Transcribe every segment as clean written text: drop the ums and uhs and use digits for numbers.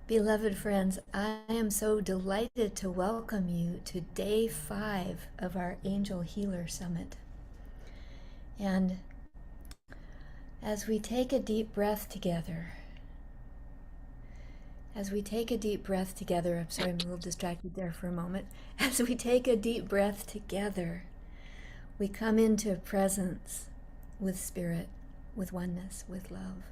Beloved friends, I am so delighted to welcome you to day 5 of our Angel Healer Summit. And as we take a deep breath together, I'm sorry, I'm a little distracted there for a moment. As we take a deep breath together, we come into presence with spirit, with oneness, with love.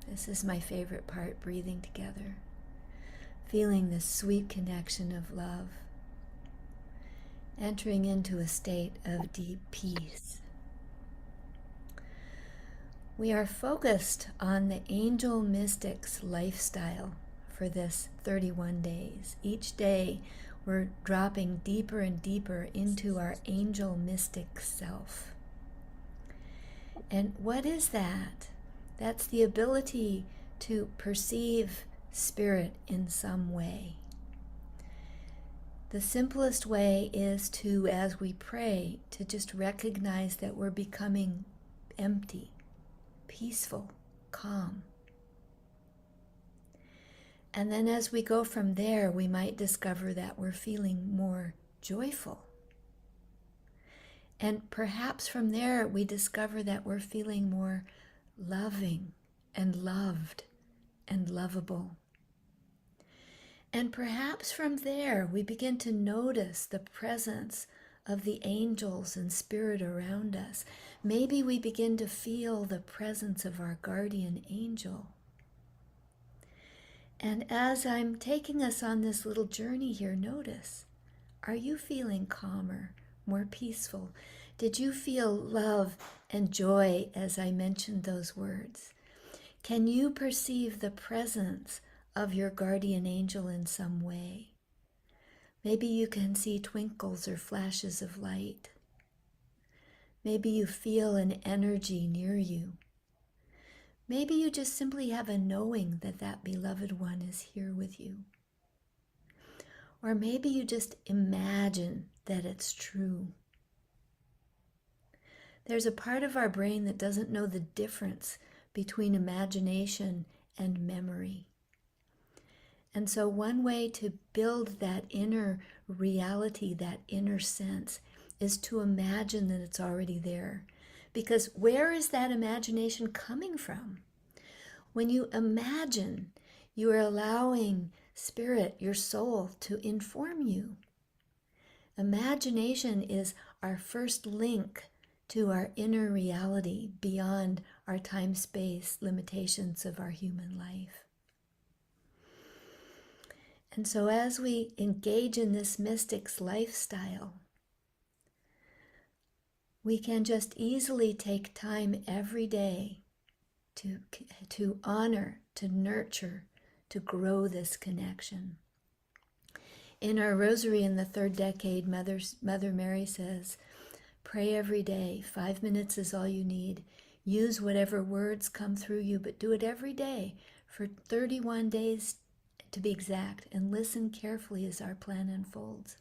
This is my favorite part, breathing together, feeling the sweet connection of love, entering into a state of deep peace. We are focused on the angel mystic's lifestyle for this 31 days. Each day, we're dropping deeper and deeper into our angel mystic self. And what is that? That's the ability to perceive spirit in some way. The simplest way is to, as we pray, to just recognize that we're becoming empty, peaceful, calm. And then as we go from there, we might discover that we're feeling more joyful. And perhaps from there, we discover that we're feeling more loving and loved and lovable. And perhaps from there, we begin to notice the presence of the angels and spirit around us. Maybe we begin to feel the presence of our guardian angel. And as I'm taking us on this little journey here, notice, are you feeling calmer, more peaceful? Did you feel love and joy as I mentioned those words? Can you perceive the presence of your guardian angel in some way? Maybe you can see twinkles or flashes of light. Maybe you feel an energy near you. Maybe you just simply have a knowing that that beloved one is here with you. Or maybe you just imagine that it's true. There's a part of our brain that doesn't know the difference between imagination and memory. And so one way to build that inner reality, that inner sense, is to imagine that it's already there. Because where is that imagination coming from? When you imagine, you are allowing spirit, your soul, to inform you. Imagination is our first link to our inner reality beyond our time-space limitations of our human life. And so as we engage in this mystic's lifestyle, we can just easily take time every day to honor, to nurture, to grow this connection. In our rosary in the third decade, Mother Mary says, pray every day. 5 minutes is all you need. Use whatever words come through you, but do it every day for 31 days to be exact, and listen carefully as our plan unfolds.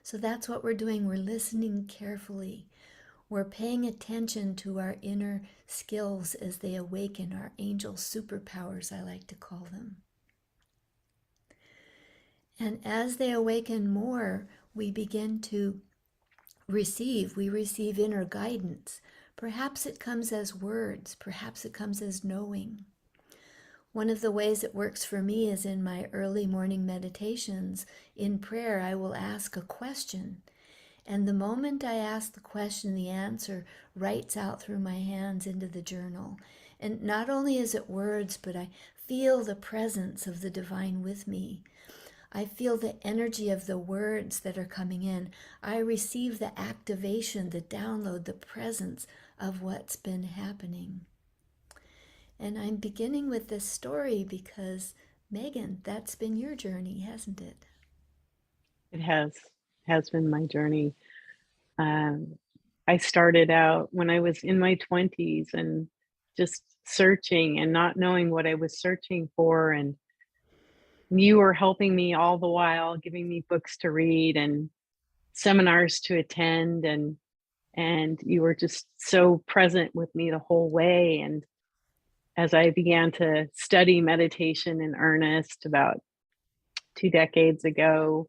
So that's what we're doing. We're listening carefully. We're paying attention to our inner skills as they awaken, our angel superpowers, I like to call them. And as they awaken more, we begin to receive inner guidance. Perhaps it comes as words, perhaps it comes as knowing. One of the ways it works for me is in my early morning meditations. In prayer, I will ask a question. And the moment I ask the question, the answer writes out through my hands into the journal. And not only is it words, but I feel the presence of the divine with me. I feel the energy of the words that are coming in. I receive the activation, the download, the presence of what's been happening. And I'm beginning with this story because, Megan, that's been your journey, hasn't it? It has been my journey. Um, I started out when I was in my 20s and just searching and not knowing what I was searching for. And you were helping me all the while, giving me books to read and seminars to attend. and you were just so present with me the whole way. And as I began to study meditation in earnest about 2 decades ago,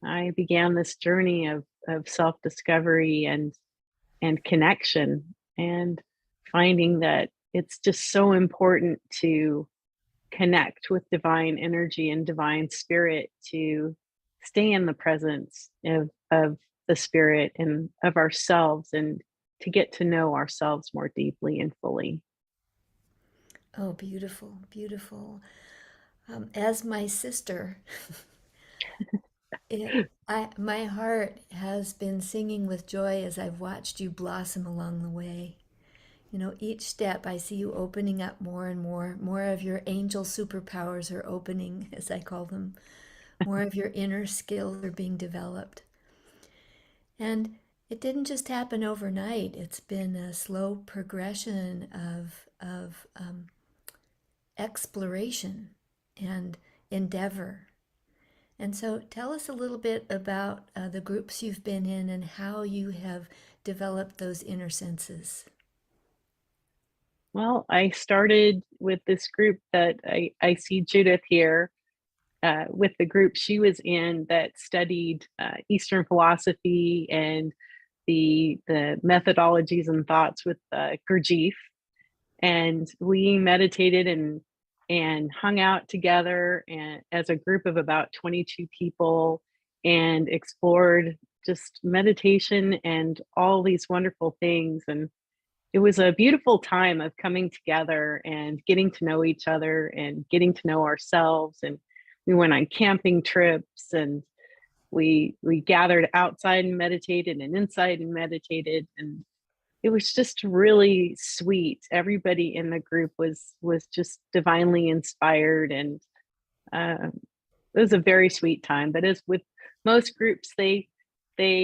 I began this journey of self-discovery and connection, and finding that it's just so important to connect with divine energy and divine spirit, to stay in the presence of the spirit and of ourselves, and to get to know ourselves more deeply and fully. Oh, beautiful, beautiful. As my sister, my heart has been singing with joy as I've watched you blossom along the way. You know, each step I see you opening up more and more. More of your angel superpowers are opening, as I call them. More of your inner skills are being developed. And it didn't just happen overnight. It's been a slow progression of exploration and endeavor. And so tell us a little bit about the groups you've been in and how you have developed those inner senses. Well, I started with this group that I see Judith here, with the group she was in that studied Eastern philosophy and the methodologies and thoughts with Gurdjieff, and we meditated and hung out together and as a group of about 22 people, and explored just meditation and all these wonderful things. And it was a beautiful time of coming together and getting to know each other and getting to know ourselves. And we went on camping trips, and we gathered outside and meditated and inside and meditated, and it was just really sweet. Everybody in the group was just divinely inspired, and uh, it was a very sweet time. But as with most groups, they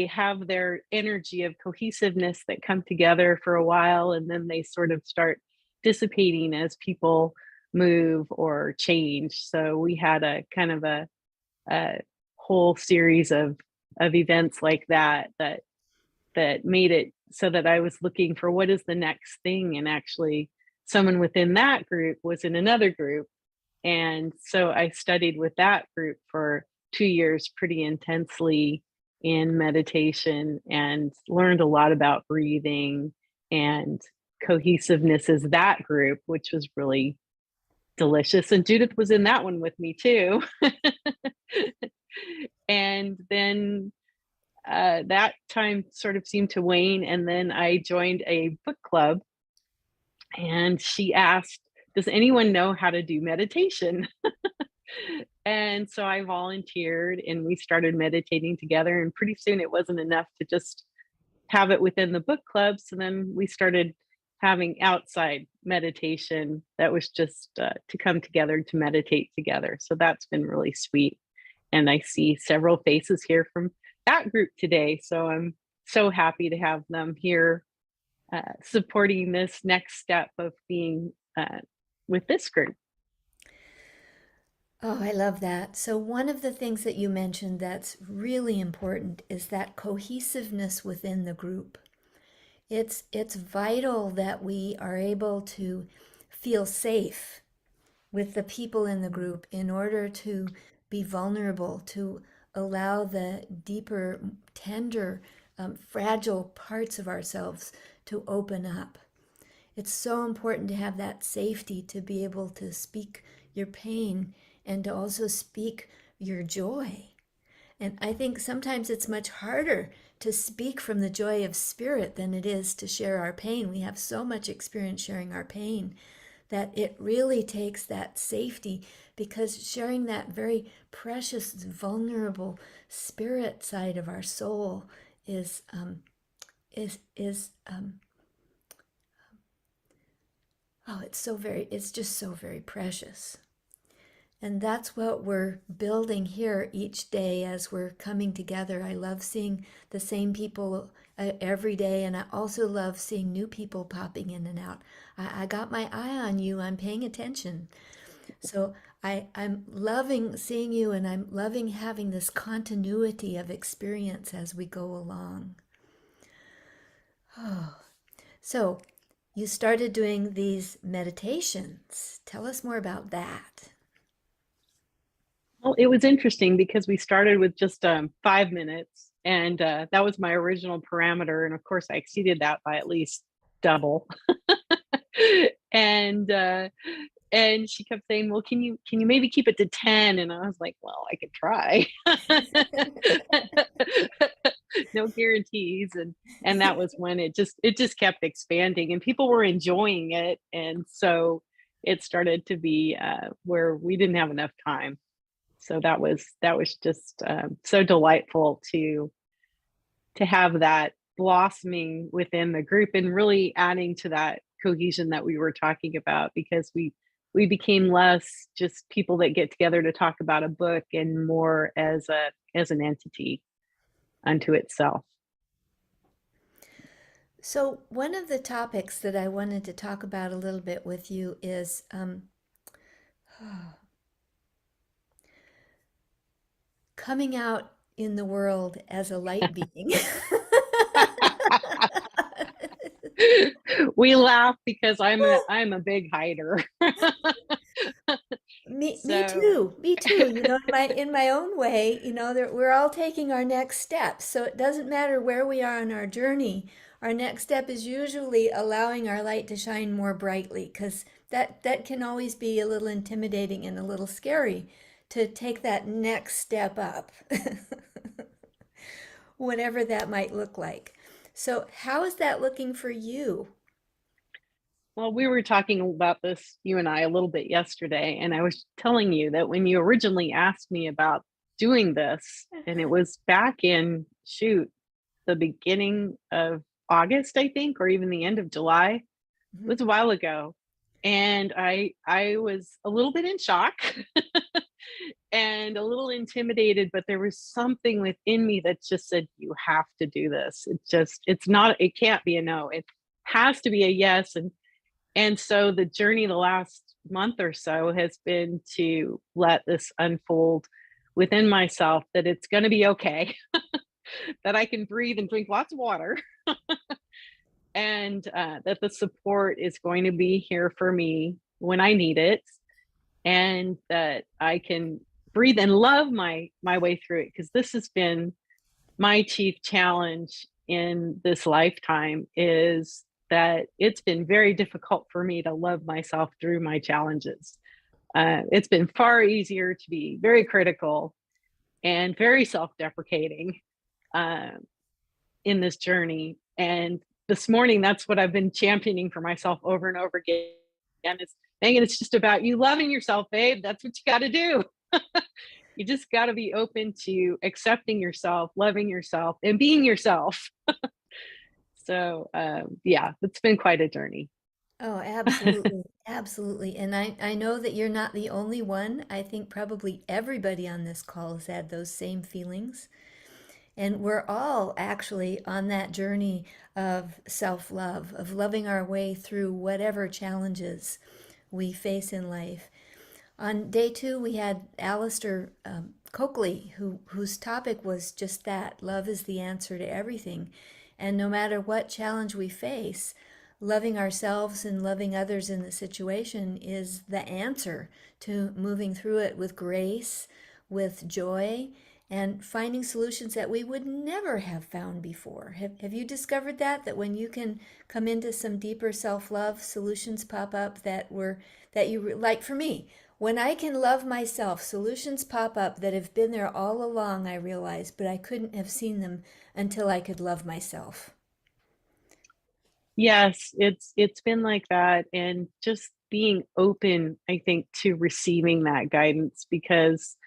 have their energy of cohesiveness that come together for a while, and then they sort of start dissipating as people move or change. So we had a kind of a whole series of events like that made it so that I was looking for what is the next thing. And actually, someone within that group was in another group. And so I studied with that group for 2 years pretty intensely in meditation, and learned a lot about breathing and cohesiveness as that group, which was really delicious. And Judith was in that one with me too. And then that time sort of seemed to wane. And then I joined a book club, and she asked, "Does anyone know how to do meditation?" And so I volunteered, and we started meditating together. And pretty soon it wasn't enough to just have it within the book club. So then we started having outside meditation that was just to come together to meditate together. So that's been really sweet. And I see several faces here from that group today. So I'm so happy to have them here, supporting this next step of being with this group. Oh, I love that. So, one of the things that you mentioned that's really important is that cohesiveness within the group. It's vital that we are able to feel safe with the people in the group in order to be vulnerable, to allow the deeper, tender, fragile parts of ourselves to open up. It's so important to have that safety to be able to speak your pain and to also speak your joy. And I think sometimes it's much harder to speak from the joy of spirit than it is to share our pain. We have so much experience sharing our pain that it really takes that safety, because sharing that very precious, vulnerable spirit side of our soul is oh, it's just so very precious. And that's what we're building here each day as we're coming together. I love seeing the same people every day, and I also love seeing new people popping in and out. I got my eye on you, I'm paying attention. So I'm loving seeing you, and I'm loving having this continuity of experience as we go along. Oh, so you started doing these meditations. Tell us more about that. Well, it was interesting because we started with just 5 minutes, and that was my original parameter. And of course, I exceeded that by at least double. and and she kept saying, "Well, can you maybe keep it to 10?" And I was like, "Well, I could try." No guarantees. And that was when it just kept expanding, and people were enjoying it, and so it started to be where we didn't have enough time. So that was just so delightful to have that blossoming within the group and really adding to that cohesion that we were talking about, because we became less just people that get together to talk about a book and more as an entity unto itself. So, one of the topics that I wanted to talk about a little bit with you is coming out in the world as a light being. We laugh because I'm a big hider. Me So too. Me too. You know, in my own way, you know, we're all taking our next steps. So it doesn't matter where we are on our journey. Our next step is usually allowing our light to shine more brightly, because that can always be a little intimidating and a little scary to take that next step up, whatever that might look like. So, how is that looking for you? well, we were talking about this, you and I, a little bit yesterday, and I was telling you that when you originally asked me about doing this, and it was back in, shoot, the beginning of August, I think, or even the end of July. It Mhm. was a while ago. And I was a little bit in shock and a little intimidated, but there was something within me that just said, you have to do this. It's not, it can't be a no. It has to be a yes. And so the journey the last month or so has been to let this unfold within myself, that it's going to be okay, that I can breathe and drink lots of water, and that the support is going to be here for me when I need it, and that I can breathe and love my way through it, because this has been my chief challenge in this lifetime, is that it's been very difficult for me to love myself through my challenges. It's been far easier to be very critical and very self-deprecating uh, in this journey. And this morning, that's what I've been championing for myself over and over again. And it's, Megan, it's just about you loving yourself, babe. That's what you got to do. You just got to be open to accepting yourself, loving yourself, and being yourself. So, yeah, it's been quite a journey. Oh, absolutely. Absolutely. And I know that you're not the only one. I think probably everybody on this call has had those same feelings. And we're all actually on that journey of self-love, of loving our way through whatever challenges we face in life. On day two, we had Alistair Coakley, whose topic was just that: love is the answer to everything. And no matter what challenge we face, loving ourselves and loving others in the situation is the answer to moving through it with grace, with joy, and finding solutions that we would never have found before. Have you discovered that when you can come into some deeper self-love, solutions pop up that you like? For me, when I can love myself, solutions pop up that have been there all along, I realize, but I couldn't have seen them until I could love myself. Yes, it's been like that, and just being open, I think, to receiving that guidance, because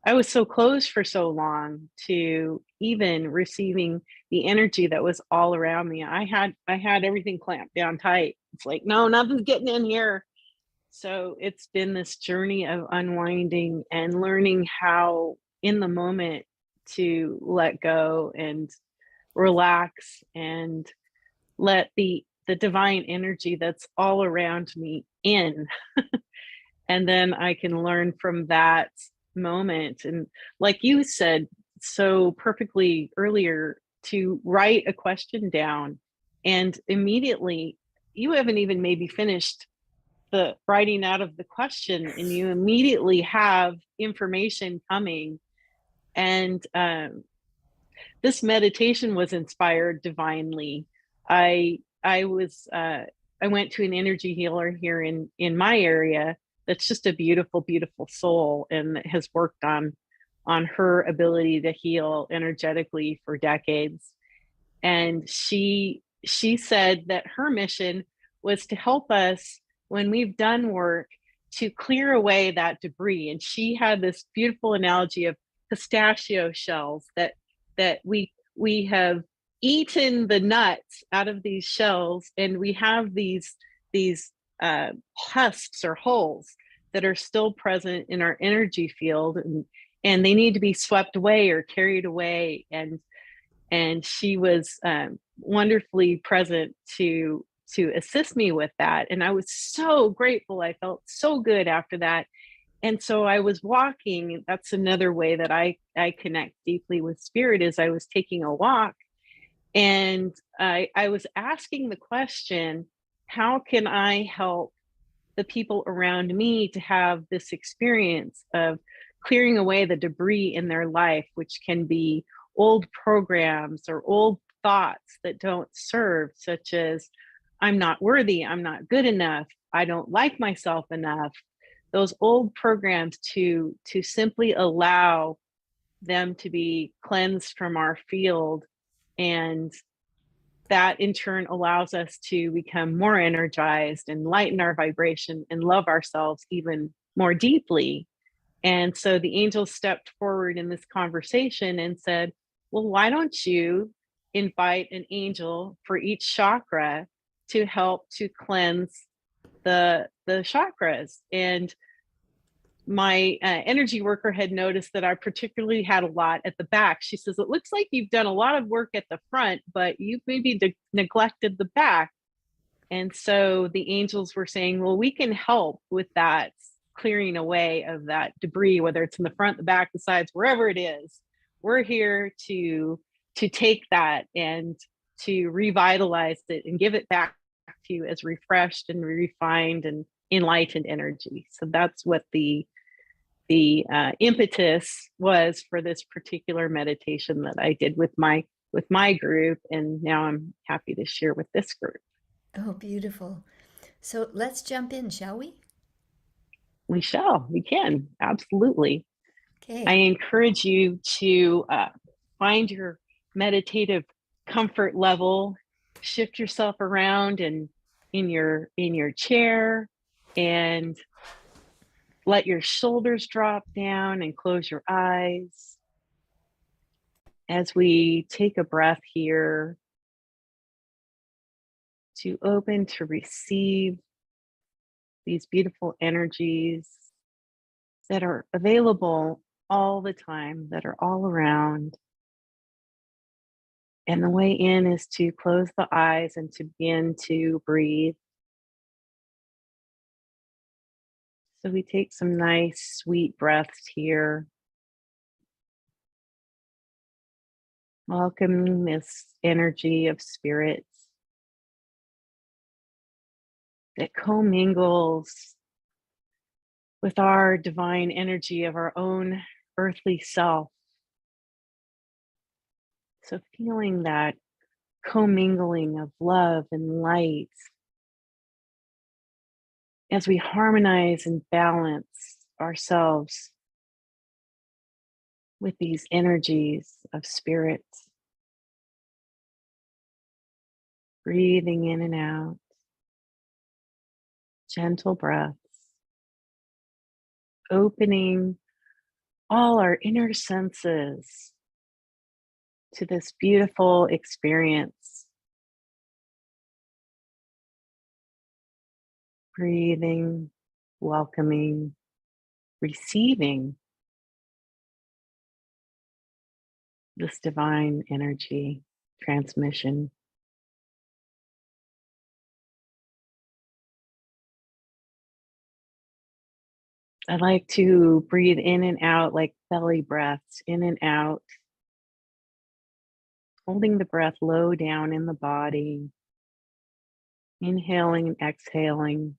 I was so closed for so long to even receiving the energy that was all around me. I had everything clamped down tight. It's like, no, nothing's getting in here. So it's been this journey of unwinding and learning how in the moment to let go and relax and let the divine energy that's all around me in. And then I can learn from that moment. And like you said so perfectly earlier, to write a question down And immediately, you haven't even maybe finished the writing out of the question, and you immediately have information coming. And this meditation was inspired divinely. I was I went to an energy healer here in my area that's just a beautiful, beautiful soul, and has worked on her ability to heal energetically for decades. And she said that her mission was to help us when we've done work to clear away that debris. And she had this beautiful analogy of pistachio shells, that we have eaten the nuts out of these shells, and we have these husks or holes that are still present in our energy field, and they need to be swept away or carried away. And she was wonderfully present to assist me with that. And I was so grateful. I felt so good after that. And so I was walking. That's another way that I connect deeply with spirit, is I was taking a walk, and I was asking the question, how can I help the people around me to have this experience of clearing away the debris in their life, which can be old programs or old thoughts that don't serve, such as I'm not worthy, I'm not good enough, I don't like myself enough. Those old programs, to simply allow them to be cleansed from our field. And that in turn allows us to become more energized and lighten our vibration and love ourselves even more deeply. And so the angels stepped forward in this conversation and said, well, why don't you invite an angel for each chakra to help to cleanse the chakras? And my energy worker had noticed that I particularly had a lot at the back. She says, it looks like you've done a lot of work at the front, but you've maybe neglected the back. And so the angels were saying, well, we can help with that clearing away of that debris, whether it's in the front, the back, the sides, wherever it is. We're here to take that and to revitalize it and give it back to you as refreshed and refined and enlightened energy. So that's what the impetus was for this particular meditation that I did with my group, and now I'm happy to share with this group. Oh, beautiful. So let's jump in, shall we? We can, absolutely. I Okay. encourage you to find your meditative comfort level, shift yourself around and in your chair, and let your shoulders drop down and close your eyes as we take a breath here to open to receive these beautiful energies that are available all the time, that are all around. And the way in is to close the eyes and to begin to breathe. So we take some nice, sweet breaths here, welcoming this energy of spirit that commingles with our divine energy of our own earthly self. So feeling that commingling of love and light as we harmonize and balance ourselves with these energies of spirit, breathing in and out, gentle breaths, opening all our inner senses to this beautiful experience. Breathing, welcoming, receiving this divine energy transmission. I like to breathe in and out like belly breaths, in and out, holding the breath low down in the body, Inhaling and exhaling.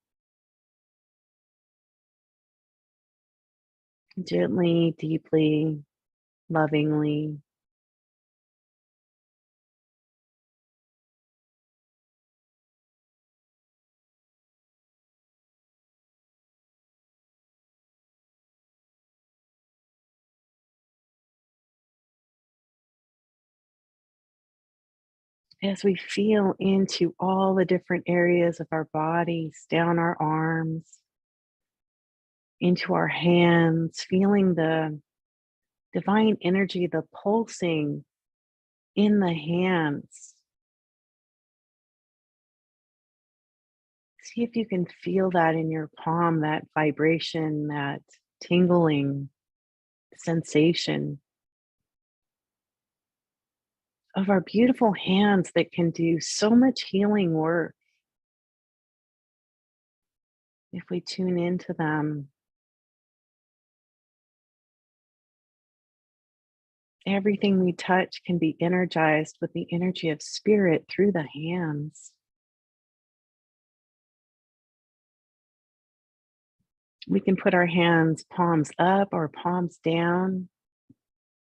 Gently, deeply, lovingly. As we feel into all the different areas of our bodies, down our arms, into our hands, feeling the divine energy, the pulsing in the hands. See if you can feel that in your palm, that vibration, that tingling sensation of our beautiful hands that can do so much healing work if we tune into them. Everything we touch can be energized with the energy of spirit through the hands. We can put our hands palms up or palms down.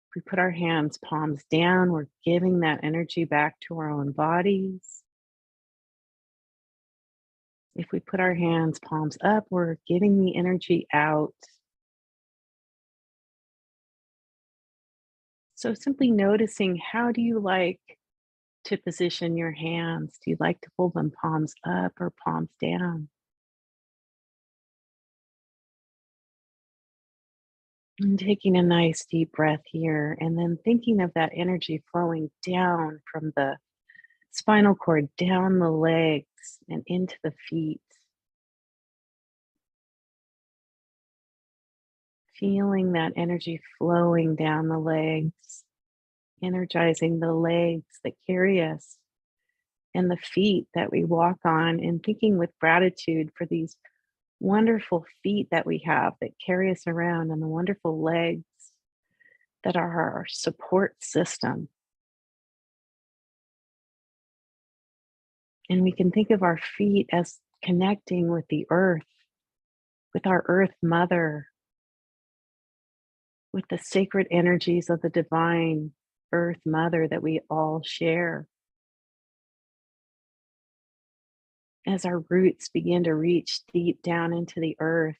If we put our hands palms down, we're giving that energy back to our own bodies. If we put our hands palms up, we're giving the energy out. So simply noticing, how do you like to position your hands? Do you like to hold them palms up or palms down? And taking a nice deep breath here, and then thinking of that energy flowing down from the spinal cord, down the legs, and into the feet. Feeling that energy flowing down the legs, energizing the legs that carry us, and the feet that we walk on, and thinking with gratitude for these wonderful feet that we have that carry us around, and the wonderful legs that are our support system. And we can think of our feet as connecting with the earth, with our earth mother, with the sacred energies of the divine earth mother that we all share. As our roots begin to reach deep down into the earth,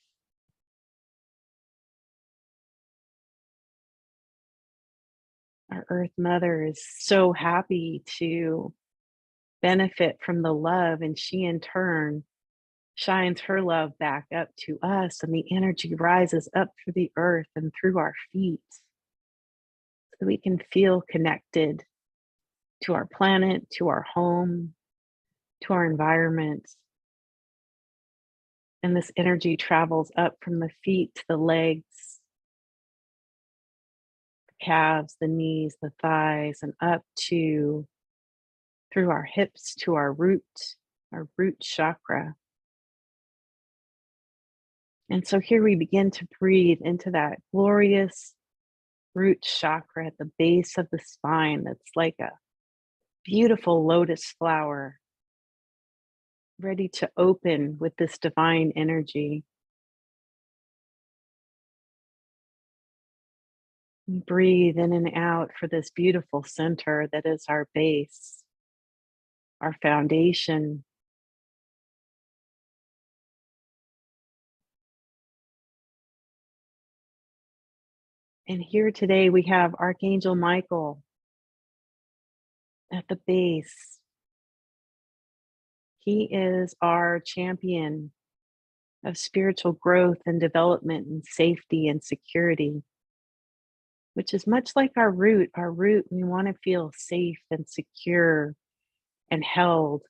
our earth mother is so happy to benefit from the love, and she in turn shines her love back up to us, and the energy rises up through the earth and through our feet so we can feel connected to our planet, to our home, to our environment. And this energy travels up from the feet to the legs, the calves, the knees, the thighs, and up to through our hips to our root chakra. And so here we begin to breathe into that glorious root chakra at the base of the spine that's like a beautiful lotus flower, ready to open with this divine energy. We breathe in and out for this beautiful center that is our base, our foundation. And here today we have Archangel Michael at the base. He is our champion of spiritual growth and development and safety and security, which is much like our root. Our root, we want to feel safe and secure and held.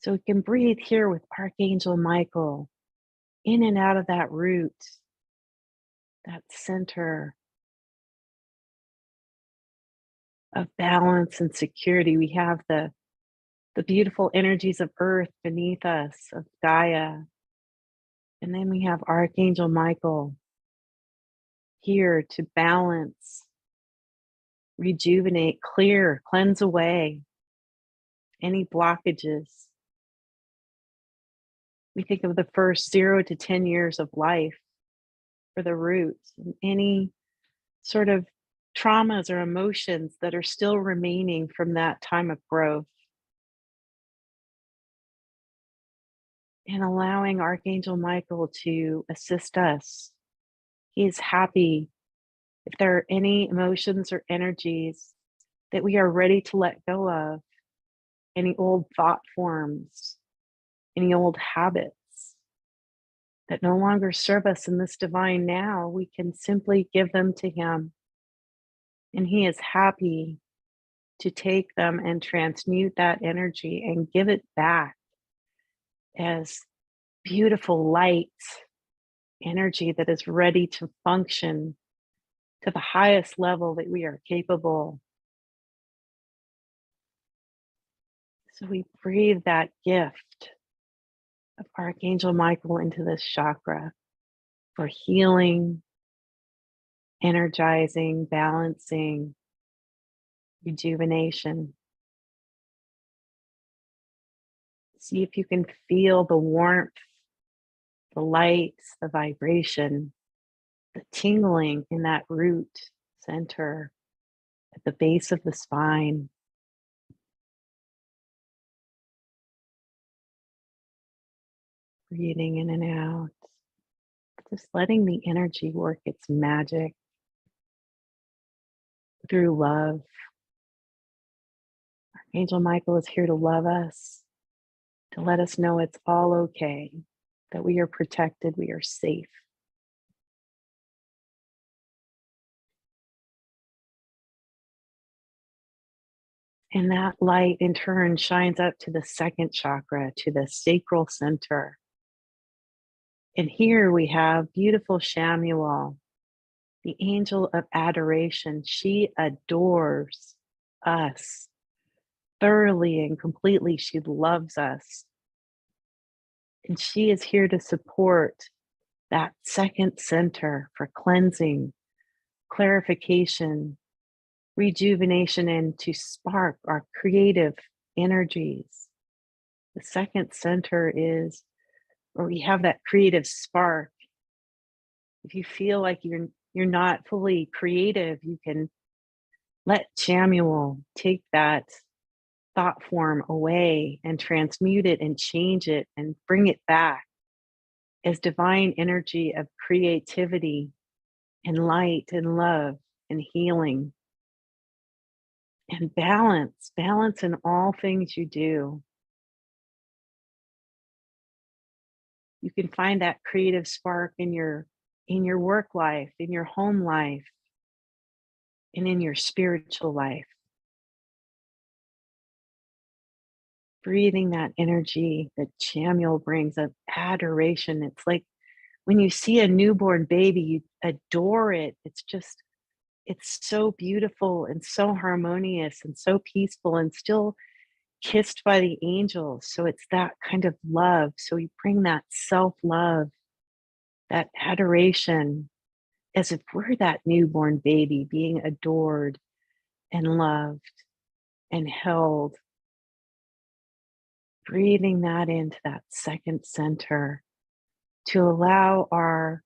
So we can breathe here with Archangel Michael in and out of that root, that center of balance and security. We have the beautiful energies of earth beneath us, of Gaia. And then we have Archangel Michael here to balance, rejuvenate, clear, cleanse away any blockages, We think of the first 0 to 10 years of life for the roots, and any sort of traumas or emotions that are still remaining from that time of growth, and allowing Archangel Michael to assist us. He is happy if there are any emotions or energies that we are ready to let go of, any old thought forms, any old habits that no longer serve us in this divine now, we can simply give them to Him. And He is happy to take them and transmute that energy and give it back as beautiful light energy that is ready to function to the highest level that we are capable. So we breathe that gift of Archangel Michael into this chakra for healing, energizing, balancing, rejuvenation. See if you can feel the warmth, the light, the vibration, the tingling in that root center at the base of the spine. Breathing in and out, just letting the energy work its magic through love. Angel Michael is here to love us, to let us know it's all okay, that we are protected, we are safe. And that light in turn shines up to the second chakra, to the sacral center. And here we have beautiful Shamuel, the angel of adoration. She adores us thoroughly and completely. She loves us. And she is here to support that second center for cleansing, clarification, rejuvenation, and to spark our creative energies. The second center is where we have that creative spark. If you feel like you're not fully creative, you can let Samuel take that thought form away and transmute it and change it and bring it back as divine energy of creativity and light and love and healing and balance in all things you do. You can find that creative spark in your work life, in your home life, and in your spiritual life. Breathing that energy that Samuel brings of adoration. It's like when you see a newborn baby, you adore it. It's so beautiful and so harmonious and so peaceful and still kissed by the angels. So it's that kind of love. So we bring that self love, that adoration, as if we're that newborn baby being adored and loved and held. Breathing that into that second center to allow our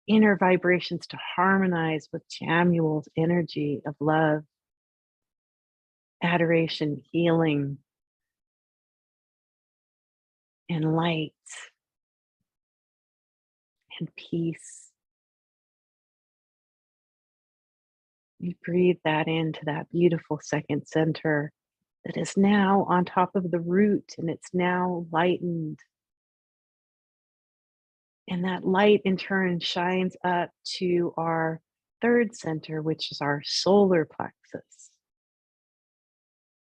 inner vibrations to harmonize with Samuel's energy of love, adoration, healing, and light and peace. You breathe that into that beautiful second center that is now on top of the root and it's now lightened. And that light in turn shines up to our third center, which is our solar plexus.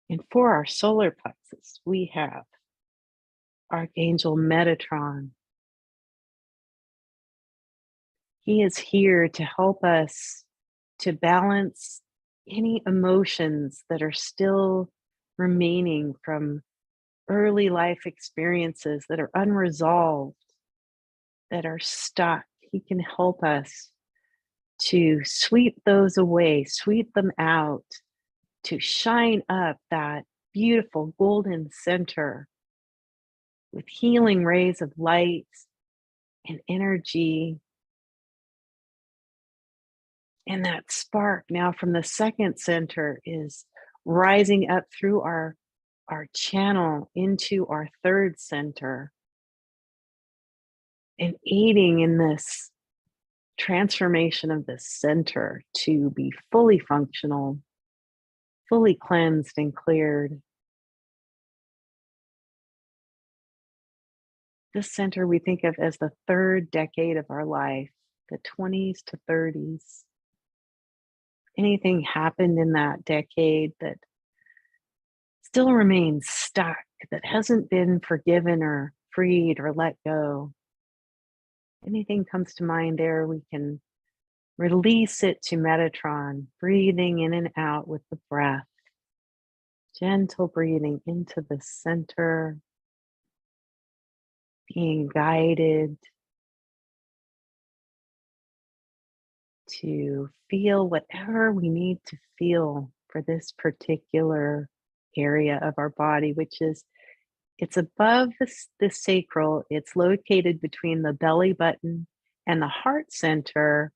And for our solar plexus, we have Archangel Metatron. He is here to help us to balance any emotions that are still remaining from early life experiences that are unresolved, that are stuck. He can help us to sweep those away, sweep them out, to shine up that beautiful golden center with healing rays of light and energy. And that spark now from the second center is rising up through our channel into our third center and aiding in this transformation of the center to be fully functional, fully cleansed and cleared. This center we think of as the third decade of our life, the 20s to 30s. Anything happened in that decade that still remains stuck, that hasn't been forgiven or freed or let go. Anything comes to mind there, we can release it to Metatron, breathing in and out with the breath. Gentle breathing into the center, being guided to feel whatever we need to feel for this particular area of our body, which is it's above the sacral. It's located between the belly button and the heart center.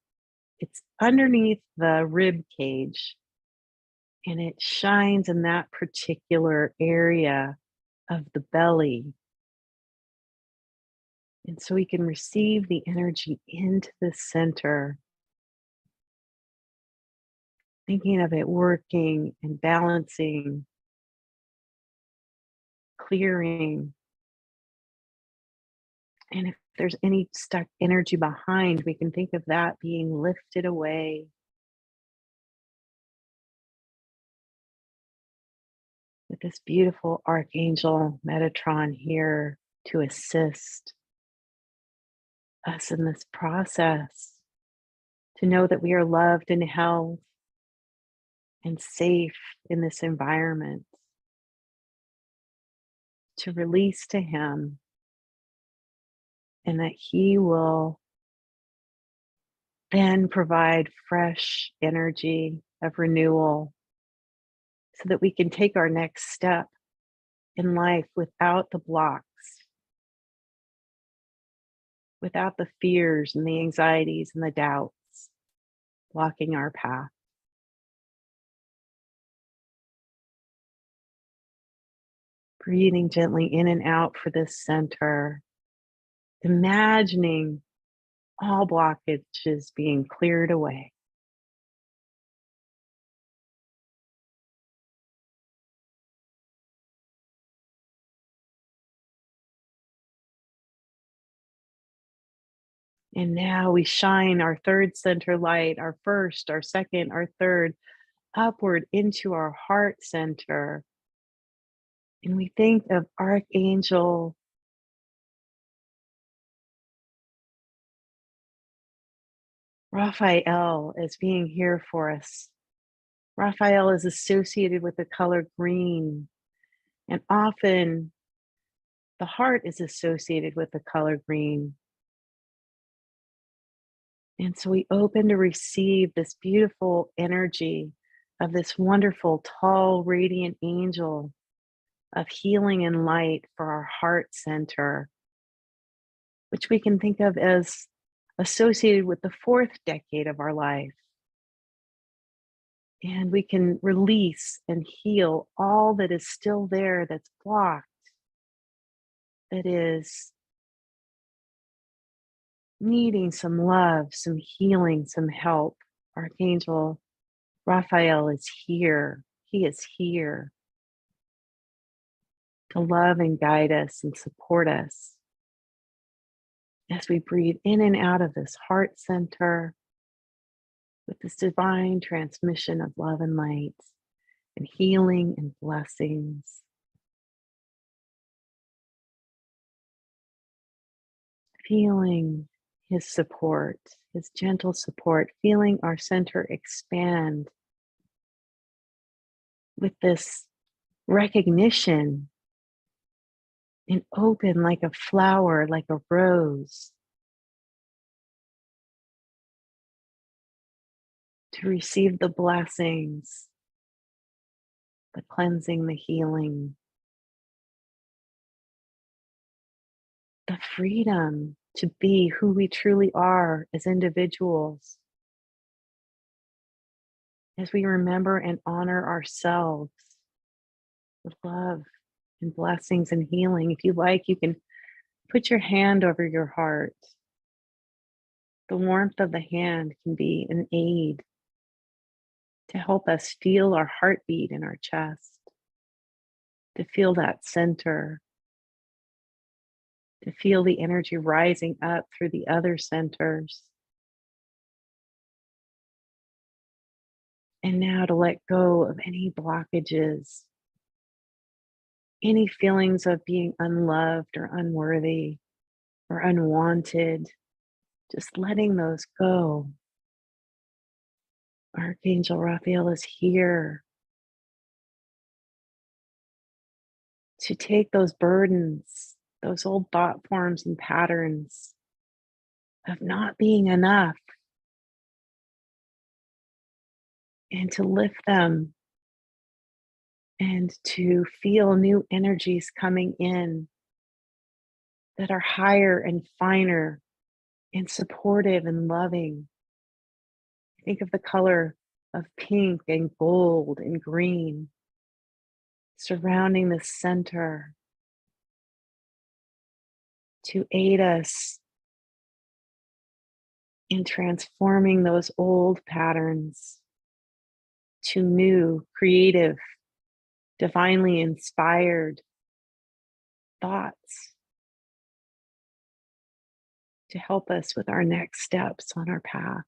It's underneath the rib cage, and it shines in that particular area of the belly. And so we can receive the energy into the center, thinking of it working and balancing, clearing. And if there's any stuck energy behind, we can think of that being lifted away. With this beautiful Archangel Metatron here to assist us in this process, to know that we are loved and held and safe in this environment, to release to Him, and that He will then provide fresh energy of renewal so that we can take our next step in life without the blocks, without the fears and the anxieties and the doubts blocking our path. Breathing gently in and out for this center, imagining all blockages being cleared away. And now we shine our third center light, our first, our second, our third, upward into our heart center. And we think of Archangel Raphael as being here for us. Raphael is associated with the color green, and often the heart is associated with the color green. And so we open to receive this beautiful energy of this wonderful, tall, radiant angel of healing and light for our heart center, which we can think of as associated with the fourth decade of our life. And we can release and heal all that is still there, that's blocked, that is needing some love, some healing, some help. Archangel Raphael is here. He is here to love and guide us and support us as we breathe in and out of this heart center with this divine transmission of love and light and healing and blessings. Feeling His support, His gentle support, feeling our center expand with this recognition and open like a flower, like a rose, to receive the blessings, the cleansing, the healing. the freedom to be who we truly are as individuals, as we remember and honor ourselves with love and blessings and healing. If you like, you can put your hand over your heart. The warmth of the hand can be an aid to help us feel our heartbeat in our chest, to feel that center, to feel the energy rising up through the other centers. And now to let go of any blockages, any feelings of being unloved or unworthy or unwanted, just letting those go. Archangel Raphael is here to take those burdens, those old thought forms and patterns of not being enough, and to lift them and to feel new energies coming in that are higher and finer and supportive and loving. Think of the color of pink and gold and green surrounding the center to aid us in transforming those old patterns to new, creative, divinely inspired thoughts to help us with our next steps on our path,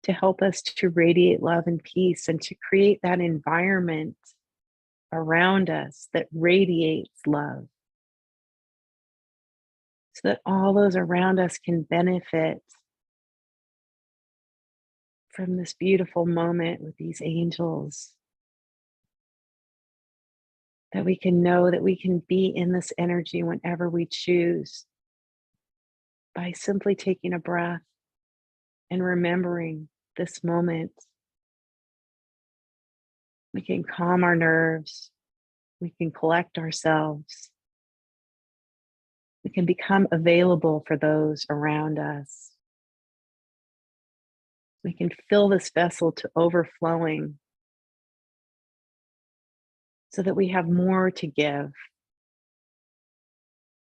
to help us to radiate love and peace and to create that environment around us that radiates love so that all those around us can benefit from this beautiful moment with these angels, that we can know that we can be in this energy whenever we choose by simply taking a breath and remembering this moment. We can calm our nerves, we can collect ourselves, we can become available for those around us. We can fill this vessel to overflowing so that we have more to give,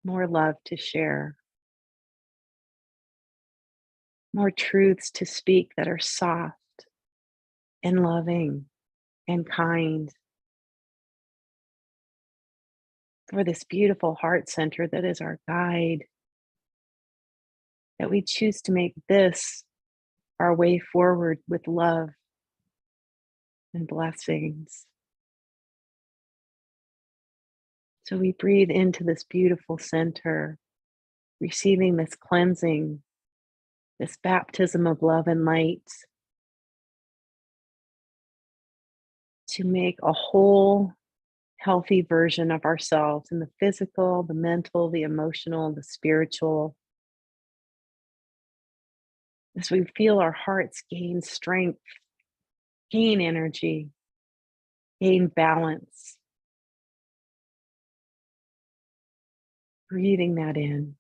more love to share, more truths to speak that are soft and loving and kind for this beautiful heart center that is our guide, that we choose to make this our way forward with love and blessings. So we breathe into this beautiful center, receiving this cleansing, this baptism of love and light to make a whole, healthy version of ourselves in the physical, the mental, the emotional, the spiritual. As we feel our hearts gain strength, gain energy, gain balance, breathing that in.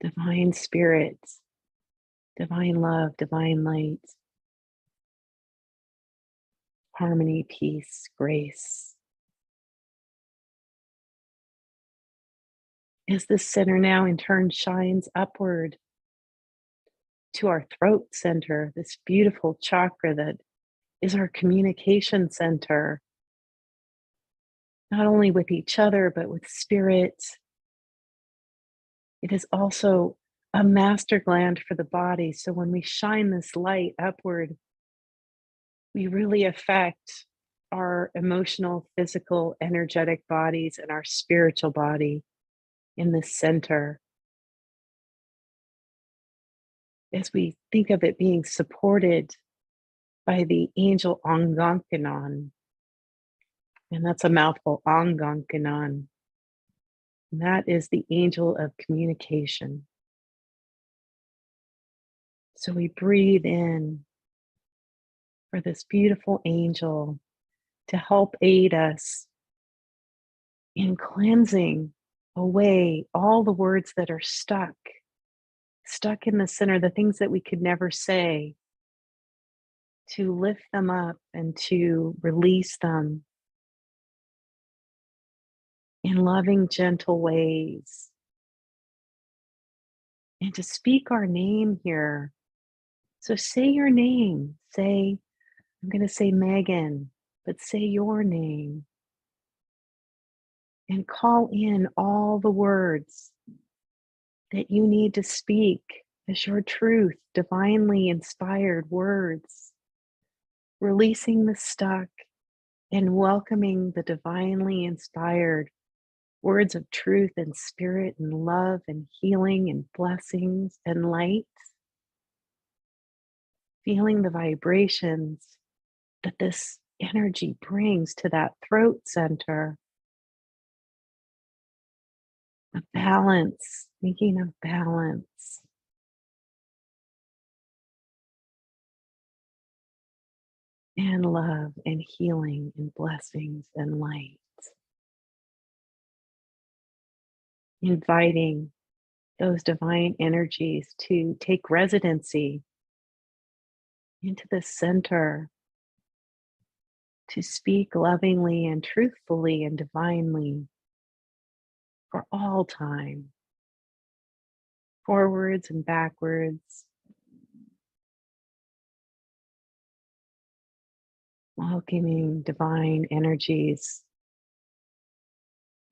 Divine spirit, divine love, divine light, harmony, peace, grace. As this center now in turn shines upward to our throat center, this beautiful chakra that is our communication center, not only with each other, but with spirit. It is also a master gland for the body. So when we shine this light upward, we really affect our emotional, physical, energetic bodies and our spiritual body in this center. As we think of it being supported by the angel Angankanan, and that's a mouthful, Angankanan. And that is the angel of communication. So we breathe in for this beautiful angel to help aid us in cleansing away all the words that are stuck in the center, the things that we could never say, to lift them up and to release them in loving, gentle ways. And to speak our name here. So say your name. Say, I'm going to say Megan, but say your name. And call in all the words that you need to speak as your truth, divinely inspired words. Releasing the stuck and welcoming the divinely inspired words of truth and spirit and love and healing and blessings and light. Feeling the vibrations that this energy brings to that throat center. A balance, thinking of balance. And love and healing and blessings and light. Inviting those divine energies to take residency into the center, to speak lovingly and truthfully and divinely for all time, forwards and backwards, welcoming divine energies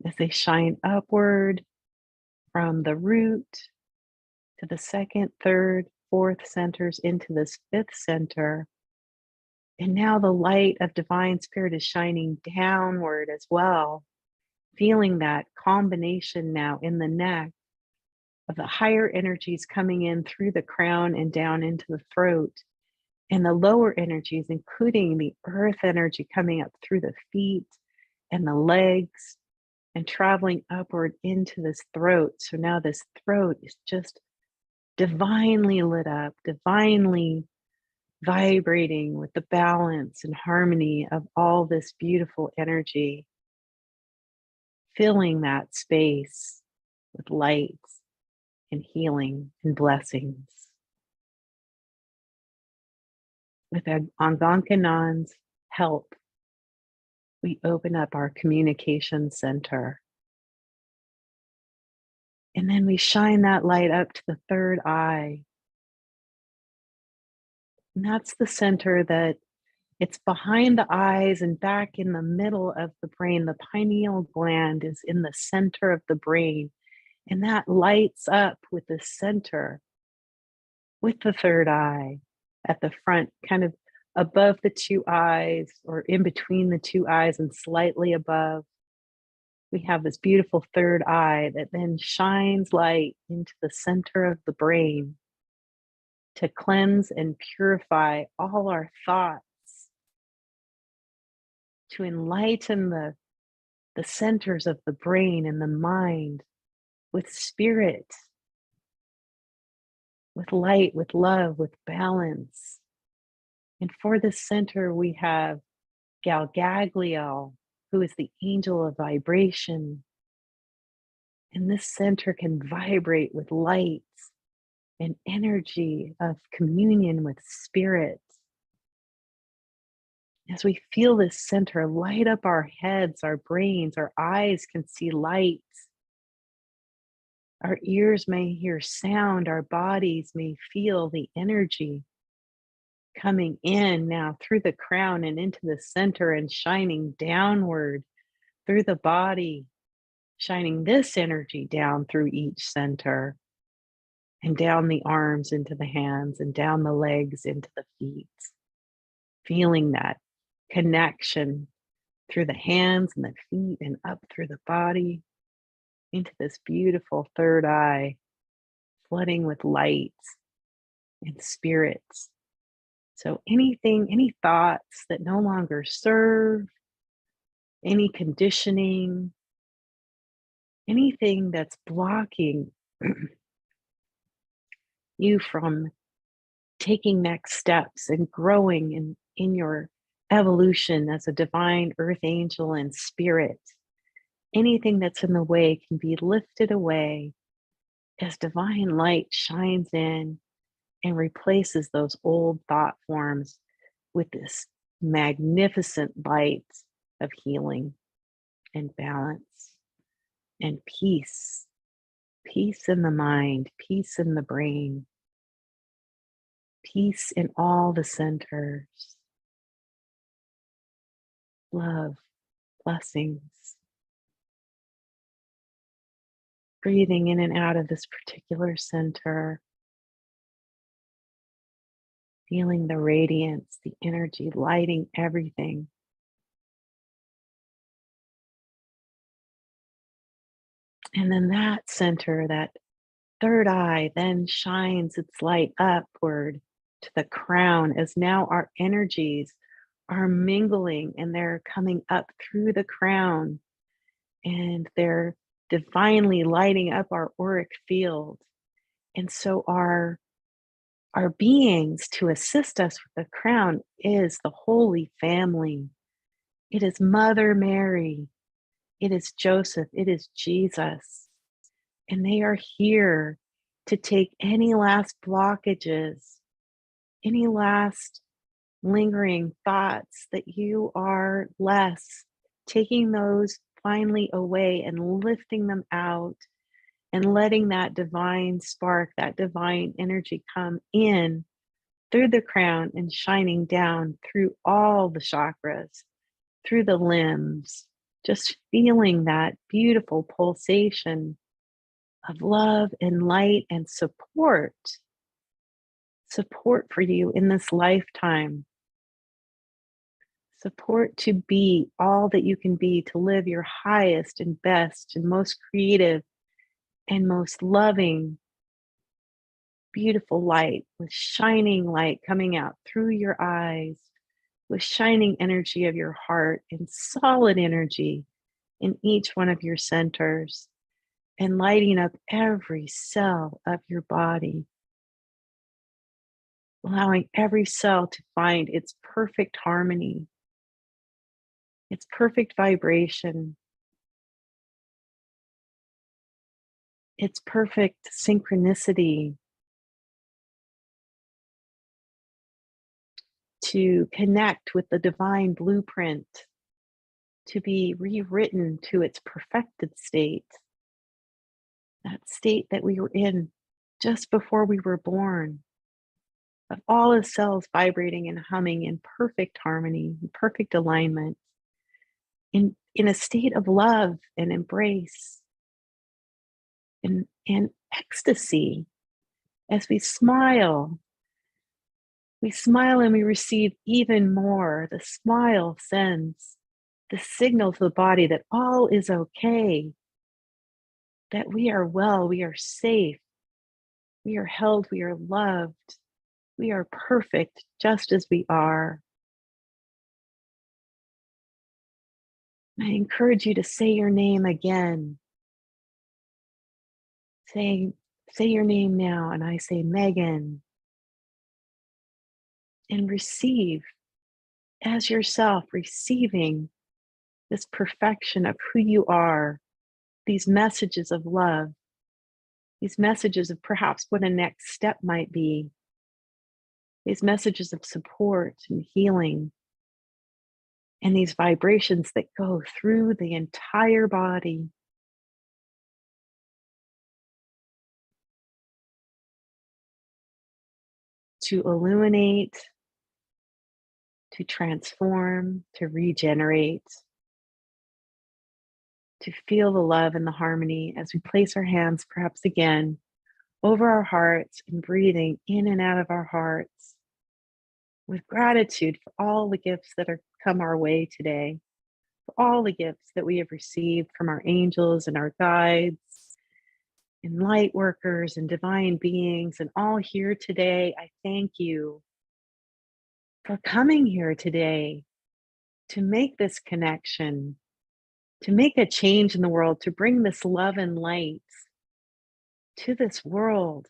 as they shine upward from the root to the second, third, fourth centers into this fifth center. And now the light of divine spirit is shining downward as well, feeling that combination now in the neck of the higher energies coming in through the crown and down into the throat, and the lower energies, including the earth energy coming up through the feet and the legs and traveling upward into this throat. So now this throat is just divinely lit up, divinely vibrating with the balance and harmony of all this beautiful energy, filling that space with light and healing and blessings. With Angankanan's help, we open up our communication center. And then we shine that light up to the third eye. And that's the center that it's behind the eyes and back in the middle of the brain. The pineal gland is in the center of the brain. And that lights up with the center, with the third eye at the front, kind of above the two eyes or in between the two eyes and slightly above. We have this beautiful third eye that then shines light into the center of the brain to cleanse and purify all our thoughts, to enlighten the centers of the brain and the mind with spirit, with light, with love, with balance. And for this center, we have Galgagliel, who is the angel of vibration. And this center can vibrate with light and energy of communion with spirit. As we feel this center light up our heads, our brains, our eyes can see light. Our ears may hear sound, our bodies may feel the energy coming in now through the crown and into the center and shining downward through the body, shining this energy down through each center and down the arms into the hands and down the legs into the feet. Feeling that connection through the hands and the feet and up through the body into this beautiful third eye, flooding with light and spirits. So anything, any thoughts that no longer serve, any conditioning, anything that's blocking you from taking next steps and growing in your evolution as a divine earth angel and spirit, anything that's in the way can be lifted away as divine light shines in and replaces those old thought forms with this magnificent light of healing and balance and peace. Peace in the mind, peace in the brain, peace in all the centers, love, blessings, breathing in and out of this particular center, feeling the radiance, the energy lighting everything. And then that center, that third eye, then shines its light upward to the crown as now our energies are mingling and they're coming up through the crown and they're divinely lighting up our auric field. And so our beings to assist us with the crown is the Holy Family. It is Mother Mary. It is Joseph. It is Jesus. And they are here to take any last blockages, any last lingering thoughts that you are less, taking those finally away and lifting them out and letting that divine spark, that divine energy come in through the crown and shining down through all the chakras, through the limbs, just feeling that beautiful pulsation of love and light and support for you in this lifetime, support to be all that you can be, to live your highest and best and most creative and most loving, beautiful light, with shining light coming out through your eyes, with shining energy of your heart and solid energy in each one of your centers, and lighting up every cell of your body, allowing every cell to find its perfect harmony, its perfect vibration, its perfect synchronicity to connect with the divine blueprint, to be rewritten to its perfected state, that state that we were in just before we were born, of all the cells vibrating and humming in perfect harmony, in perfect alignment, in a state of love and embrace and ecstasy. As we smile and we receive even more. The smile sends the signal to the body that all is okay, that we are well, we are safe, we are held, we are loved, we are perfect just as we are. I encourage you to say your name again. Say your name now, and I say Megan, and receive as yourself, receiving this perfection of who you are, these messages of love, these messages of perhaps what a next step might be, these messages of support and healing, and these vibrations that go through the entire body. To illuminate, to transform, to regenerate, to feel the love and the harmony as we place our hands perhaps again over our hearts and breathing in and out of our hearts with gratitude for all the gifts that are come our way today, for all the gifts that we have received from our angels and our guides and light workers and divine beings and all here today. I thank you for coming here today to make this connection, to make a change in the world, to bring this love and light to this world.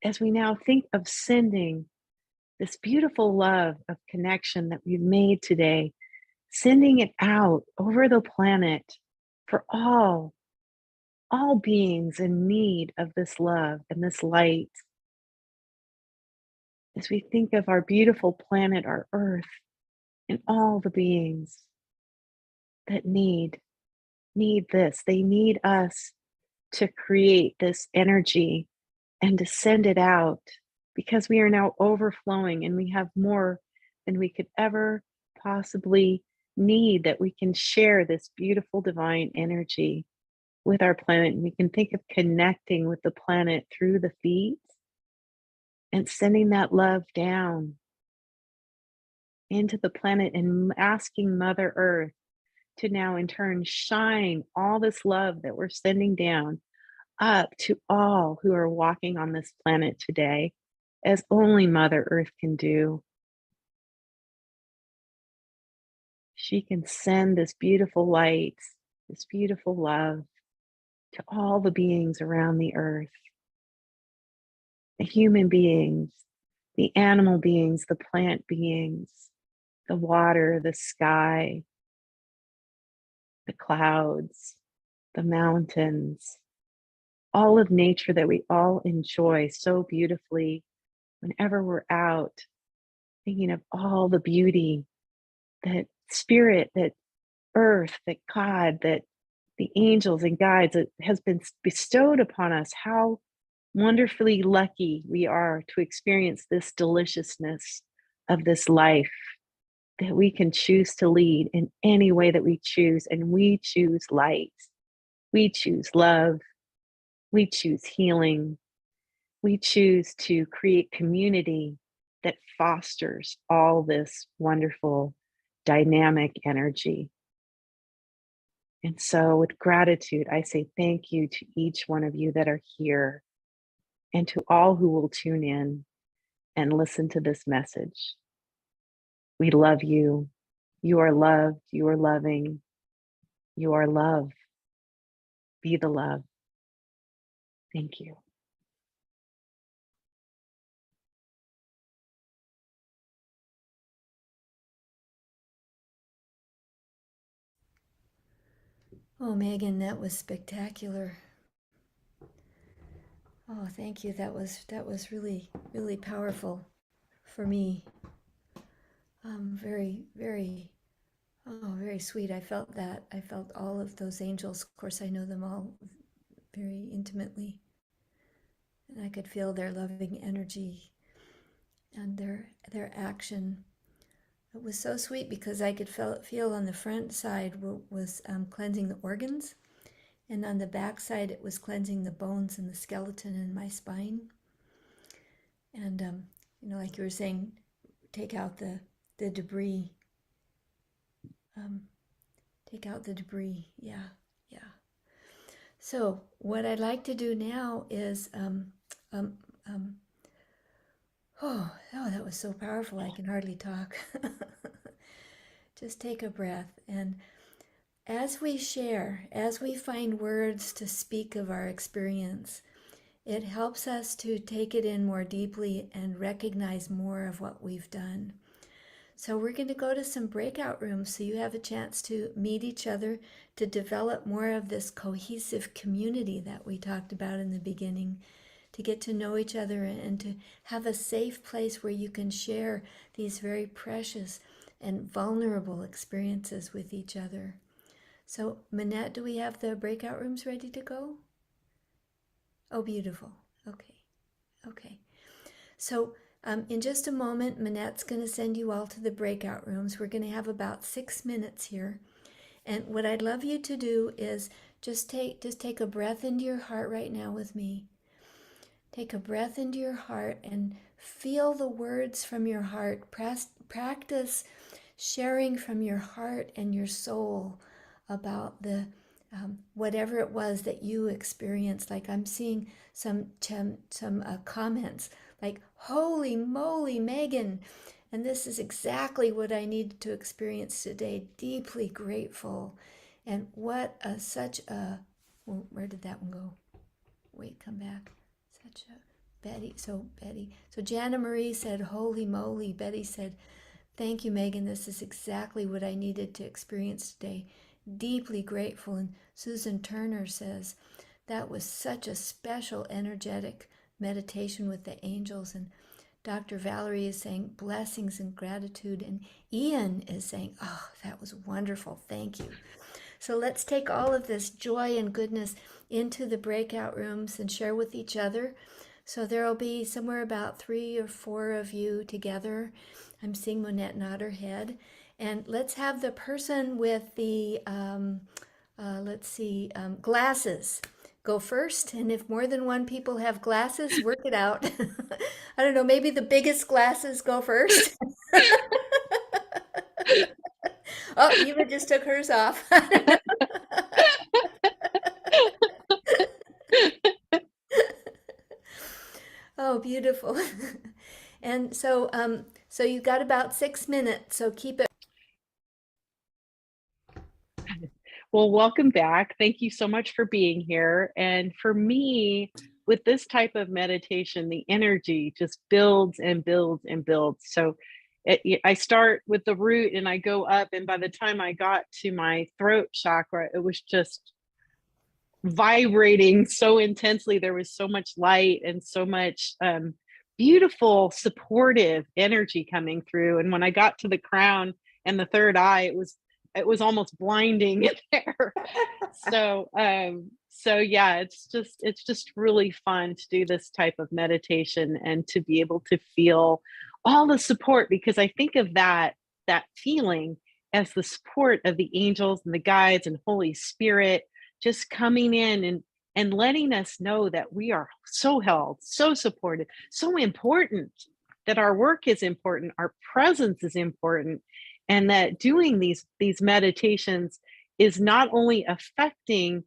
As we now think of sending this beautiful love of connection that we've made today, sending it out over the planet for all beings in need of this love and this light. As we think of our beautiful planet, our earth, and all the beings that need this. They need us to create this energy and to send it out because we are now overflowing and we have more than we could ever possibly need, that we can share this beautiful divine energy with our planet. And we can think of connecting with the planet through the feet and sending that love down into the planet and asking Mother Earth to now in turn shine all this love that we're sending down up to all who are walking on this planet today, as only Mother Earth can do. She can send this beautiful light, this beautiful love to all the beings around the earth, the human beings, the animal beings, the plant beings, the water, the sky, the clouds, the mountains, all of nature that we all enjoy so beautifully whenever we're out, thinking of all the beauty, that spirit, that earth, that God, that the angels and guides that has been bestowed upon us. How wonderfully lucky we are to experience this deliciousness of this life that we can choose to lead in any way that we choose. And we choose light, we choose love, we choose healing, we choose to create community that fosters all this wonderful dynamic energy. And so, with gratitude, I say thank you to each one of you that are here and to all who will tune in and listen to this message. We love you. You are loved. You are loving. You are love. Be the love. Thank you. Oh, Megan, that was spectacular. Oh, thank you. That was really, really powerful for me. Very, very, oh, very sweet. I felt that. I felt all of those angels. Of course, I know them all very intimately, and I could feel their loving energy and their action. It was so sweet because I could feel on the front side was cleansing the organs, and on the back side it was cleansing the bones and the skeleton in my spine. And like you were saying, take out the debris. Um, take out the debris. Yeah, yeah. So what I'd like to do now is um, um, oh, that was so powerful. I can hardly talk. Just take a breath. And as we share, as we find words to speak of our experience, it helps us to take it in more deeply and recognize more of what we've done. So we're going to go to some breakout rooms so you have a chance to meet each other, to develop more of this cohesive community that we talked about in the beginning, to get to know each other and to have a safe place where you can share these very precious and vulnerable experiences with each other. So, Manette, do we have the breakout rooms ready to go? Oh, beautiful. Okay, okay. So, in just a moment, Manette's going to send you all to the breakout rooms. We're going to have about 6 minutes here. And what I'd love you to do is just take a breath into your heart right now with me. Take a breath into your heart and feel the words from your heart. Practice sharing from your heart and your soul about the whatever it was that you experienced. Like I'm seeing some comments like "Holy moly, Megan!" And this is exactly what I needed to experience today. Deeply grateful, and what a such a well, where did that one go? Wait, come back. Such a Betty. So Jana Marie said, "Holy moly!" Betty said, Thank you, Megan. This is exactly what I needed to experience today. Deeply grateful. And Susan Turner says, that was such a special, energetic meditation with the angels. And Dr. Valerie is saying blessings and gratitude. And Ian is saying, oh, that was wonderful. Thank you. So let's take all of this joy and goodness into the breakout rooms and share with each other. So there will be somewhere about 3 or 4 of you together. I'm seeing Monette nod her head. And let's have the person with the, glasses go first. And if more than one people have glasses, work it out. I don't know, maybe the biggest glasses go first. Oh, Eva just took hers off. Oh, beautiful. And so you've got about 6 minutes, so keep it. Well, welcome back. Thank you so much for being here. And for me, with this type of meditation, the energy just builds and builds and builds. So I start with the root and I go up. And by the time I got to my throat chakra, it was just vibrating so intensely. There was so much light and so much beautiful, supportive energy coming through. And when I got to the crown and the third eye, it was almost blinding in there. So yeah, it's just really fun to do this type of meditation and to be able to feel all the support, because I think of that feeling as the support of the angels and the guides and Holy Spirit just coming in and letting us know that we are so held, so supported, so important, that our work is important, our presence is important, and that doing these meditations is not only affecting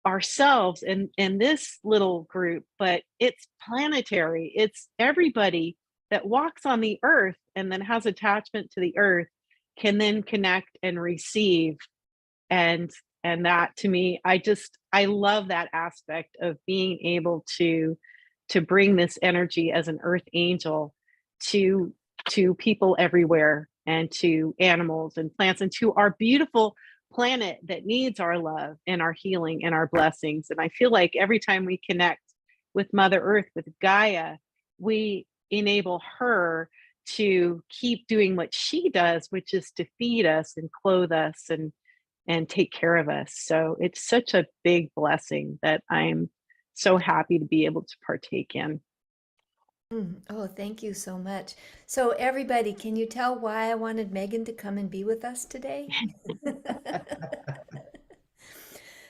ourselves and this little group, but it's planetary. It's everybody that walks on the earth and then has attachment to the earth can then connect and receive. And that, to me, I love that aspect of being able to bring this energy as an earth angel to people everywhere, and to animals and plants, and to our beautiful planet that needs our love and our healing and our blessings. And I feel like every time we connect with Mother Earth, with Gaia, we enable her to keep doing what she does, which is to feed us and clothe us and take care of us. So it's such a big blessing that I'm so happy to be able to partake in. Oh, thank you so much. So everybody, can you tell why I wanted Megan to come and be with us today?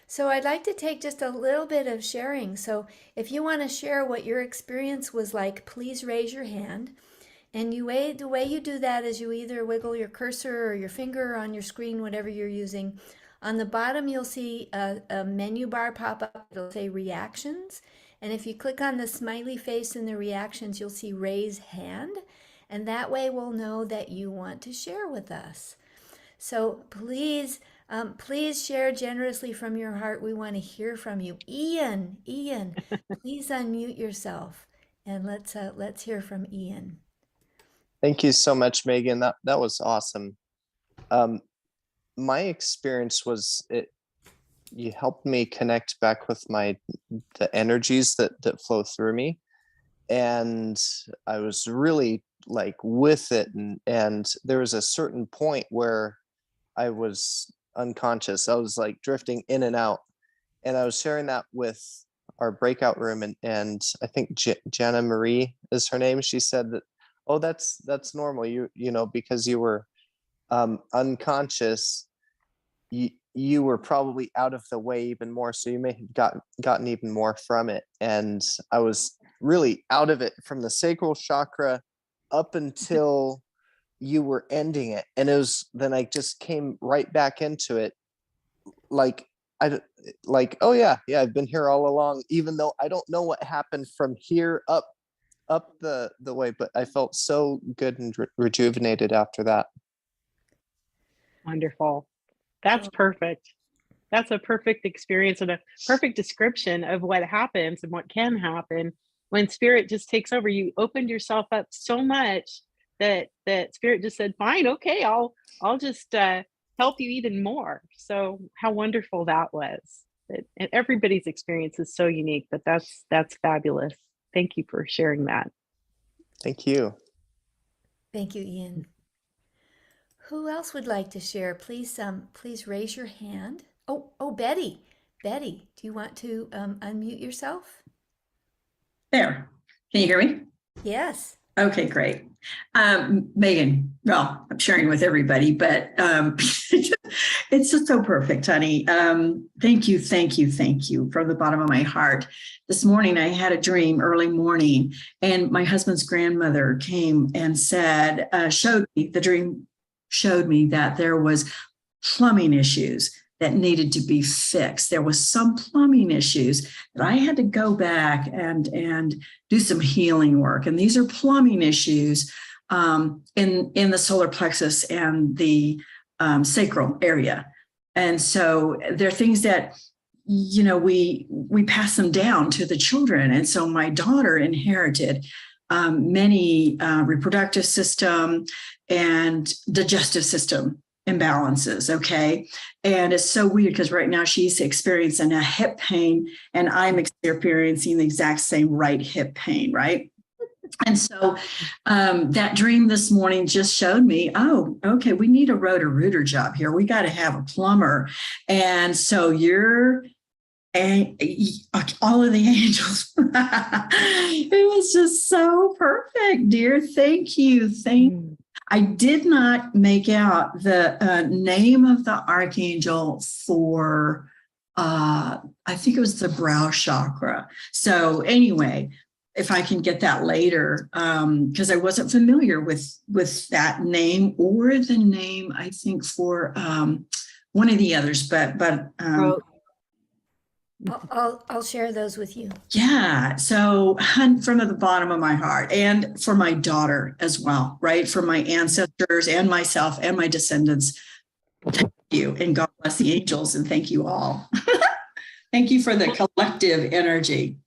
So I'd like to take just a little bit of sharing. So if you want to share what your experience was like, please raise your hand. And the way you do that is you either wiggle your cursor or your finger on your screen, whatever you're using. On the bottom, you'll see a menu bar pop up. It'll say reactions. And if you click on the smiley face in the reactions, you'll see raise hand. And that way we'll know that you want to share with us. So please share generously from your heart. We want to hear from you. Ian, please unmute yourself and let's hear from Ian. Thank you so much, Megan. That was awesome. My experience was you helped me connect back with the energies that flow through me, and I was really like with it, and there was a certain point where I was unconscious. I was like drifting in and out, and I was sharing that with our breakout room, and I think Jana Marie is her name. She said that, oh, that's normal. You know, because you were unconscious, you were probably out of the way even more, so you may have gotten even more from it. And I was really out of it from the sacral chakra up until you were ending it, and then I just came right back into it, like oh yeah, I've been here all along, even though I don't know what happened from here up the way, but I felt so good and rejuvenated after that. Wonderful. That's perfect. That's a perfect experience and a perfect description of what happens and what can happen when spirit just takes over. You opened yourself up so much that Spirit just said, fine, okay, I'll just help you even more. So how wonderful that was. And everybody's experience is so unique, but that's fabulous. Thank you for sharing that. Thank you. Thank you, Ian. Who else would like to share? Please raise your hand. Oh, Betty. Betty, do you want to unmute yourself? There. Can you hear me? Yes. Okay, great. Megan, well, I'm sharing with everybody, but it's just so perfect, honey. Thank you from the bottom of my heart. This morning, I had a dream early morning, and my husband's grandmother came and said, the dream showed me that there was plumbing issues that needed to be fixed. There was some plumbing issues that I had to go back and do some healing work. And these are plumbing issues in the solar plexus and the sacral area. And so they're things that, you know, we pass them down to the children. And so my daughter inherited many reproductive system and digestive system imbalances. Okay. And it's so weird because right now she's experiencing a hip pain and I'm experiencing the exact same right hip pain. Right. And so that dream this morning just showed me, oh, okay, we need a rotor-rooter job here. We got to have a plumber. And so all of the angels, it was just so perfect, dear. Thank you. I did not make out the name of the archangel for, I think it was the brow chakra. So anyway, if I can get that later, because I wasn't familiar with that name or the name, I think for one of the others, but I'll share those with you. yeah. So from the bottom of my heart and for my daughter as well, right? For my ancestors and myself and my descendants. Thank you. And God bless the angels. And thank you all. Thank you for the collective energy.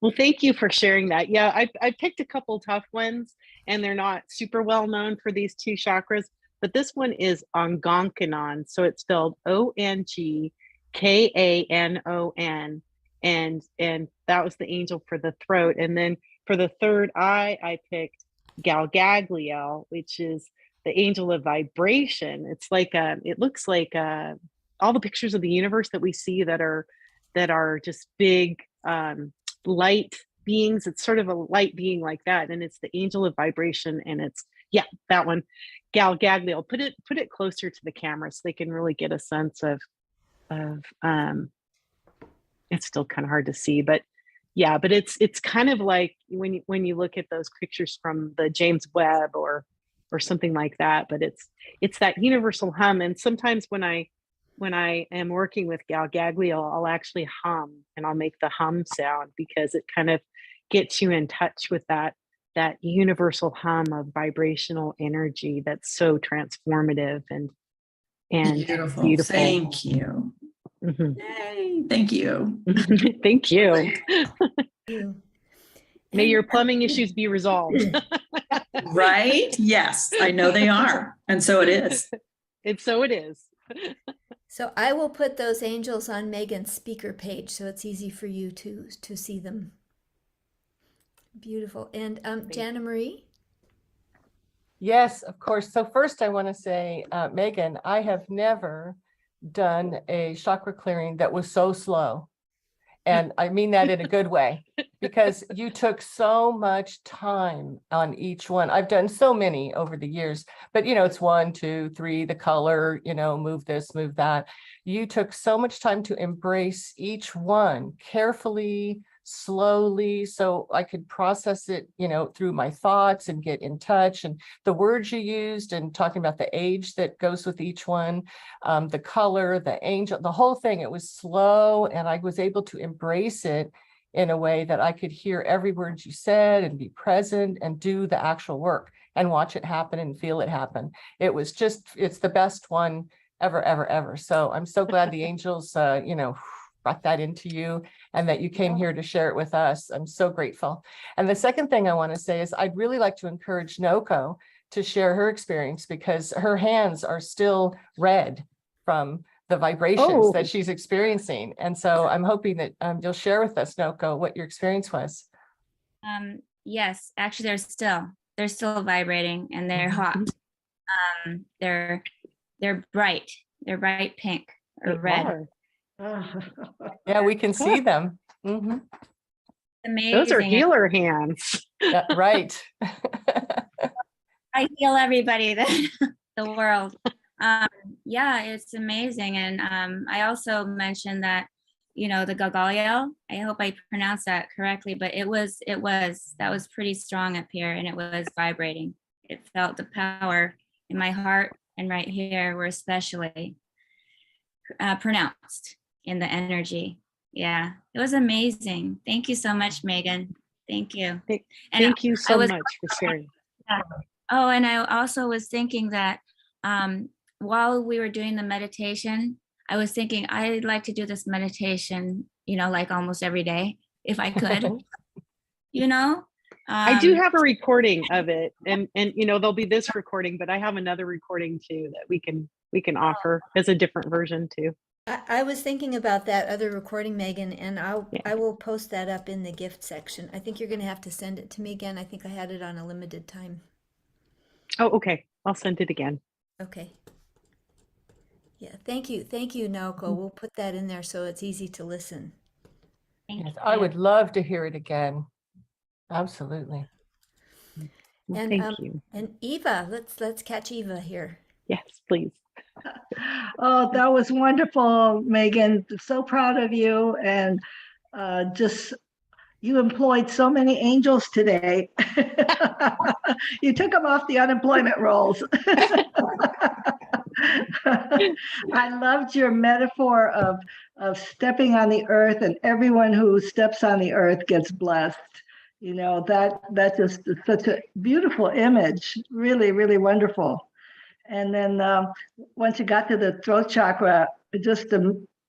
Well, thank you for sharing that. Yeah, I picked a couple tough ones, and they're not super well known for these two chakras, but this one is Ongonkanon. So it's spelled ONGKANON, and that was the angel for the throat. And then for the third eye, I picked Galgagliel, which is the angel of vibration. It's like it looks like all the pictures of the universe that we see that are just big light beings. It's sort of a light being like that, and it's the angel of vibration. And it's that one, Galgagliel. Put it closer to the camera so they can really get a sense of it's still kind of hard to see, but it's kind of like when you look at those pictures from the James Webb or something like that. But it's that universal hum. And sometimes when I am working with Galgagliel, I'll actually hum, and I'll make the hum sound because it kind of gets you in touch with that universal hum of vibrational energy that's so transformative and beautiful. Thank you. Mm-hmm. Yay. Thank you. Thank you. Thank you. May your plumbing issues be resolved. Right? Yes, I know they are. And so it is. And so it is. So I will put those angels on Megan's speaker page so it's easy for you to see them. Beautiful. And Jana Marie? Yes, of course. So first I want to say, Megan, I have never done a chakra clearing that was so slow. And I mean that in a good way, because you took so much time on each one. I've done so many over the years, but it's 1, 2, 3, the color, move this, move that. You took so much time to embrace each one carefully, slowly, so I could process it, through my thoughts and get in touch, and the words you used and talking about the age that goes with each one, the color, the angel, the whole thing. It was slow, and I was able to embrace it in a way that I could hear every word you said and be present and do the actual work and watch it happen and feel it happen. It's the best one ever, ever, ever. So I'm so glad the angels, brought that into you and that you came here to share it with us. I'm so grateful. And the second thing I want to say is I'd really like to encourage Noko to share her experience, because her hands are still red from the vibrations that she's experiencing. And so I'm hoping that you'll share with us, Noko, what your experience was. Yes, actually they're still vibrating, and they're hot. They're bright. They're bright pink or red. Yeah, we can see them. Mm-hmm. Amazing. Those are healer hands. Yeah, right. I heal everybody, the world. Yeah, it's amazing. And I also mentioned that, you know, the Gagalio, I hope I pronounced that correctly, but that was pretty strong up here, and it was vibrating. It felt the power in my heart and right here were especially pronounced in the energy. Yeah, it was amazing. Thank you so much, Megan. Thank you. Thank you so much for sharing. Yeah. Oh, and I also was thinking that while we were doing the meditation, I was thinking I'd like to do this meditation, you know, like almost every day, if I could, you know. I do have a recording of it, and you know, there'll be this recording, but I have another recording too that we can offer as a different version too. I was thinking about that other recording, Megan, and I will post that up in the gift section. I think you're going to have to send it to me again. I think I had it on a limited time. Oh, okay. I'll send it again. Okay. Yeah, thank you, Naoko. We'll put that in there so it's easy to listen. Yes, I would love to hear it again. Absolutely. Well, And thank you. And Eva, let's catch Eva here. Yes, please. Oh, that was wonderful, Megan. So proud of you. And just, you employed so many angels today. You took them off the unemployment rolls. I loved your metaphor of stepping on the earth, and everyone who steps on the earth gets blessed. You know, that just is such a beautiful image. Really, really wonderful. And then once you got to the throat chakra, it just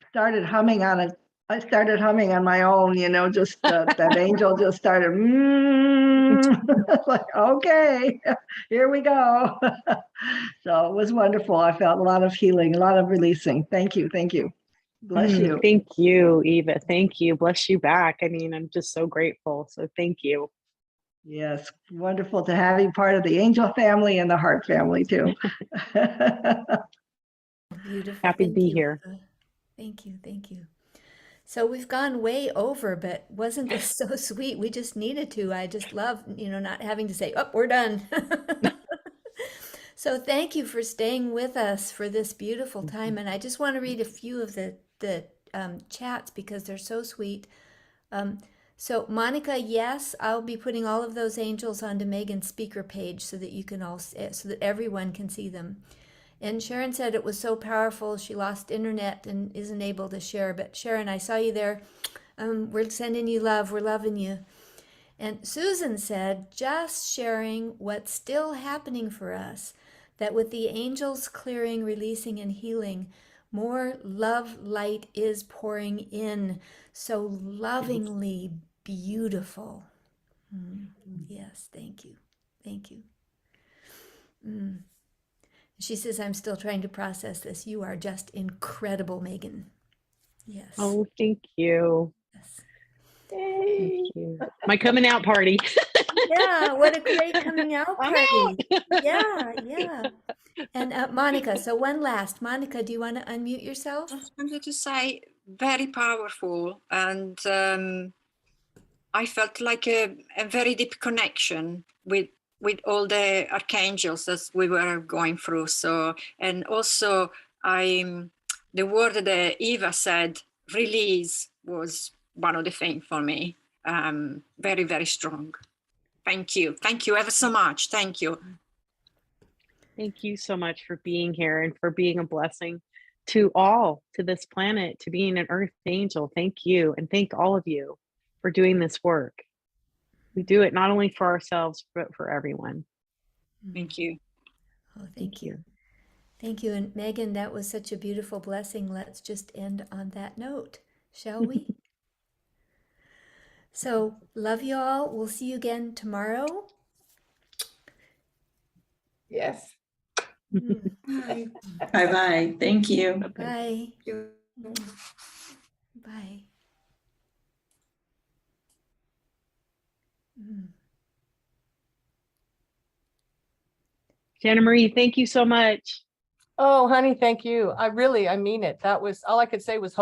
started humming on it. I started humming on my own, you know, just that angel just started, like, okay, here we go. So it was wonderful. I felt a lot of healing, a lot of releasing. Thank you. Thank you. Bless you. Thank you, Eva. Thank you. Bless you back. I mean, I'm just so grateful. So thank you. Yes, wonderful to have you part of the angel family and the heart family too. Beautiful. Happy to Thank be you, here. Eva. Thank you. So we've gone way over, but wasn't this so sweet? We just needed to. I just love, you know, not having to say, oh, we're done. So thank you for staying with us for this beautiful time. And I just want to read a few of the chats because they're so sweet. So Monica, yes, I'll be putting all of those angels onto Megan's speaker page so that you can all, so that everyone can see them. And Sharon said it was so powerful. She lost internet and isn't able to share. But Sharon, I saw you there. We're sending you love. We're loving you. And Susan said, just sharing what's still happening for us, that with the angels clearing, releasing, and healing, more love light is pouring in. So lovingly beautiful. Yes, thank you. Thank you. She says, I'm still trying to process this. You are just incredible, Megan. Yes. Oh, thank you. Yes. Thank you. My coming out party. Yeah, what a great coming out I'm party. out. Yeah. And Monica, so one last. Monica, do you want to unmute yourself? I just wanted to say very powerful, and I felt like a very deep connection with all the archangels as we were going through. So, and also the word that Eva said, release, was one of the things for me. Very, very strong. Thank you ever so much. Thank you. Thank you so much for being here and for being a blessing to all, to this planet, to being an earth angel. Thank you. And thank all of you for doing this work. We do it not only for ourselves, but for everyone. Thank you. Oh, thank you. Thank you. And Megan, that was such a beautiful blessing. Let's just end on that note. shall we? So, love you all. We'll see you again tomorrow. Yes. Mm, Bye-bye. Thank you. bye. Bye. Mm. Jana Marie, thank you so much. Oh, honey, thank you. I mean it. That was all I could say was